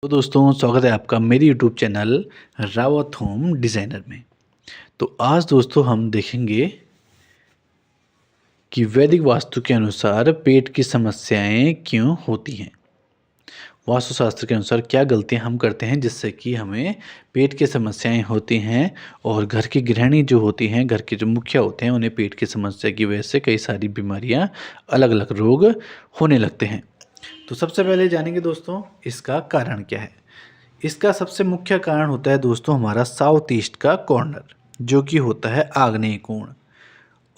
तो दोस्तों स्वागत है आपका मेरी YouTube channel Rawat home designer में। तो आज दोस्तों हम देखेंगे कि वैदिक वास्तु के अनुसार पेट की समस्याएं क्यों होती हैं। वास्तुशास्त्र के अनुसार क्या गलतियां हम करते हैं जिससे कि हमें पेट की समस्याएं होती हैं, और घर की गृहिणी जो होती हैं, घर के जो मुखिया होते हैं, उन्हें पेट की समस्या की वजह से कई सारी बीमारियां, अलग अलग रोग होने लगते हैं। तो सबसे पहले जानेंगे दोस्तों इसका कारण क्या है। इसका सबसे मुख्य कारण होता है दोस्तों हमारा साउथ ईस्ट का कॉर्नर, जो कि होता है आग्नेय कोण।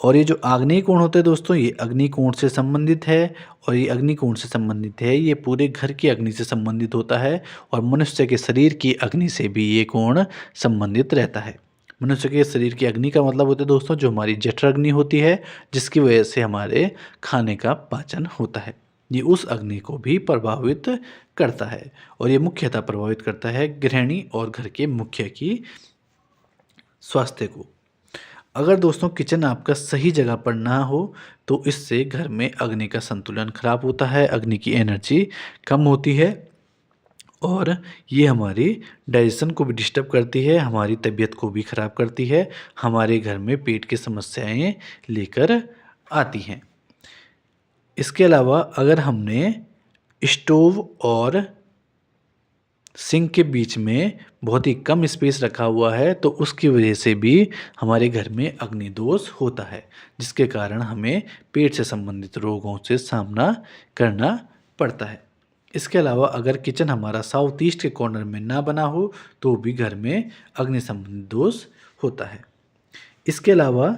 और ये जो आग्नेय कोण होता है दोस्तों, ये अग्नि कोण से संबंधित है। और ये अग्नि कोण से संबंधित है, ये पूरे घर की अग्नि से संबंधित होता है, और मनुष्य के शरीर की अग्नि से भी ये कोण संबंधित रहता है। मनुष्य के शरीर की अग्नि का मतलब होता है दोस्तों जो हमारी जठर अग्नि होती है, जिसकी वजह से हमारे खाने का पाचन होता है। ये उस अग्नि को भी प्रभावित करता है, और ये मुख्यतः प्रभावित करता है गृहिणी और घर के मुखिया की स्वास्थ्य को। अगर दोस्तों किचन आपका सही जगह पर ना हो तो इससे घर में अग्नि का संतुलन खराब होता है, अग्नि की एनर्जी कम होती है, और ये हमारी डाइजेशन को भी डिस्टर्ब करती है, हमारी तबीयत को भी ख़राब करती है, हमारे घर में पेट की समस्याएं लेकर आती हैं। इसके अलावा अगर हमने स्टोव और सिंक के बीच में बहुत ही कम स्पेस रखा हुआ है तो उसकी वजह से भी हमारे घर में अग्नि दोष होता है, जिसके कारण हमें पेट से संबंधित रोगों से सामना करना पड़ता है। इसके अलावा अगर किचन हमारा साउथ ईस्ट के कॉर्नर में ना बना हो तो भी घर में अग्नि संबंधित दोष होता है। इसके अलावा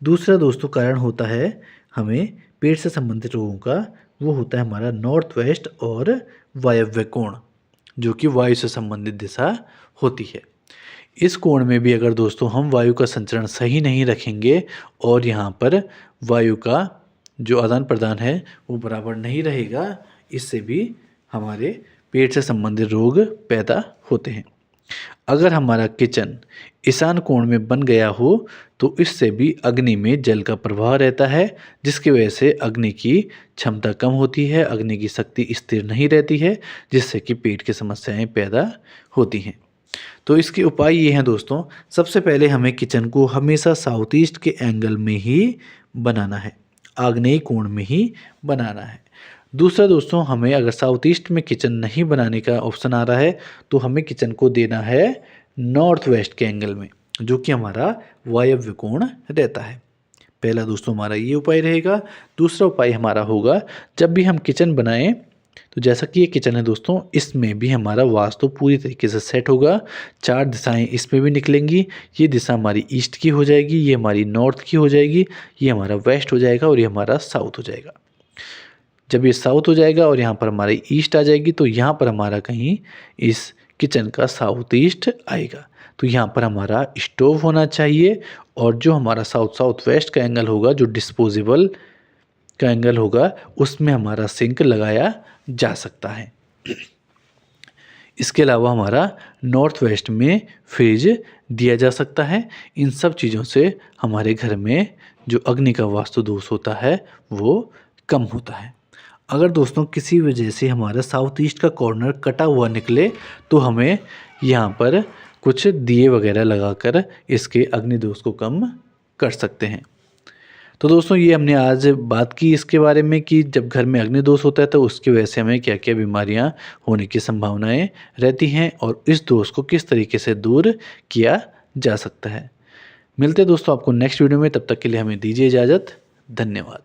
दूसरा दोस्तों कारण होता है हमें पेट से संबंधित रोगों का, वो होता है हमारा नॉर्थ वेस्ट और वायव्य कोण, जो कि वायु से संबंधित दिशा होती है। इस कोण में भी अगर दोस्तों हम वायु का संचरण सही नहीं रखेंगे और यहाँ पर वायु का जो आदान प्रदान है वो बराबर नहीं रहेगा, इससे भी हमारे पेट से संबंधित रोग पैदा होते हैं। अगर हमारा किचन ईशान कोण में बन गया हो तो इससे भी अग्नि में जल का प्रवाह रहता है, जिसकी वजह से अग्नि की क्षमता कम होती है, अग्नि की शक्ति स्थिर नहीं रहती है, जिससे कि पेट की समस्याएं पैदा होती हैं। तो इसके उपाय ये हैं दोस्तों, सबसे पहले हमें किचन को हमेशा साउथ ईस्ट के एंगल में ही बनाना है, आग्नेय कोण में ही बनाना है। दूसरा दोस्तों, हमें अगर साउथ ईस्ट में किचन नहीं बनाने का ऑप्शन आ रहा है तो हमें किचन को देना है नॉर्थ वेस्ट के एंगल में, जो कि हमारा वायव्य कोण रहता है। पहला दोस्तों हमारा ये उपाय रहेगा। दूसरा उपाय हमारा होगा, जब भी हम किचन बनाएं तो जैसा कि ये किचन है दोस्तों, इसमें भी हमारा वास्तु पूरी तरीके से सेट होगा। 4 दिशाएं इसमें भी निकलेंगी। ये दिशा हमारी ईस्ट की हो जाएगी, ये हमारी नॉर्थ की हो जाएगी, ये हमारा वेस्ट हो जाएगा, और ये हमारा साउथ हो जाएगा। जब ये साउथ हो जाएगा और यहाँ पर हमारी ईस्ट आ जाएगी तो यहाँ पर हमारा कहीं इस किचन का साउथ ईस्ट आएगा। तो यहाँ पर हमारा स्टोव होना चाहिए, और जो हमारा साउथ वेस्ट का एंगल होगा, जो डिस्पोजेबल का एंगल होगा, उसमें हमारा सिंक लगाया जा सकता है। इसके अलावा हमारा नॉर्थ वेस्ट में फ्रिज दिया जा सकता है। इन सब चीज़ों से हमारे घर में जो अग्नि का वास्तु दोष होता है वो कम होता है। अगर दोस्तों किसी वजह से हमारा साउथ ईस्ट का कॉर्नर कटा हुआ निकले तो हमें यहाँ पर कुछ दिए वगैरह लगाकर इसके अग्नि दोष को कम कर सकते हैं। तो दोस्तों ये हमने आज बात की इसके बारे में कि जब घर में अग्नि दोष होता है तो उसकी वजह से हमें क्या क्या बीमारियां होने की संभावनाएं रहती हैं, और इस दोष को किस तरीके से दूर किया जा सकता है। मिलते हैं दोस्तों आपको नेक्स्ट वीडियो में, तब तक के लिए हमें दीजिए इजाज़त। धन्यवाद।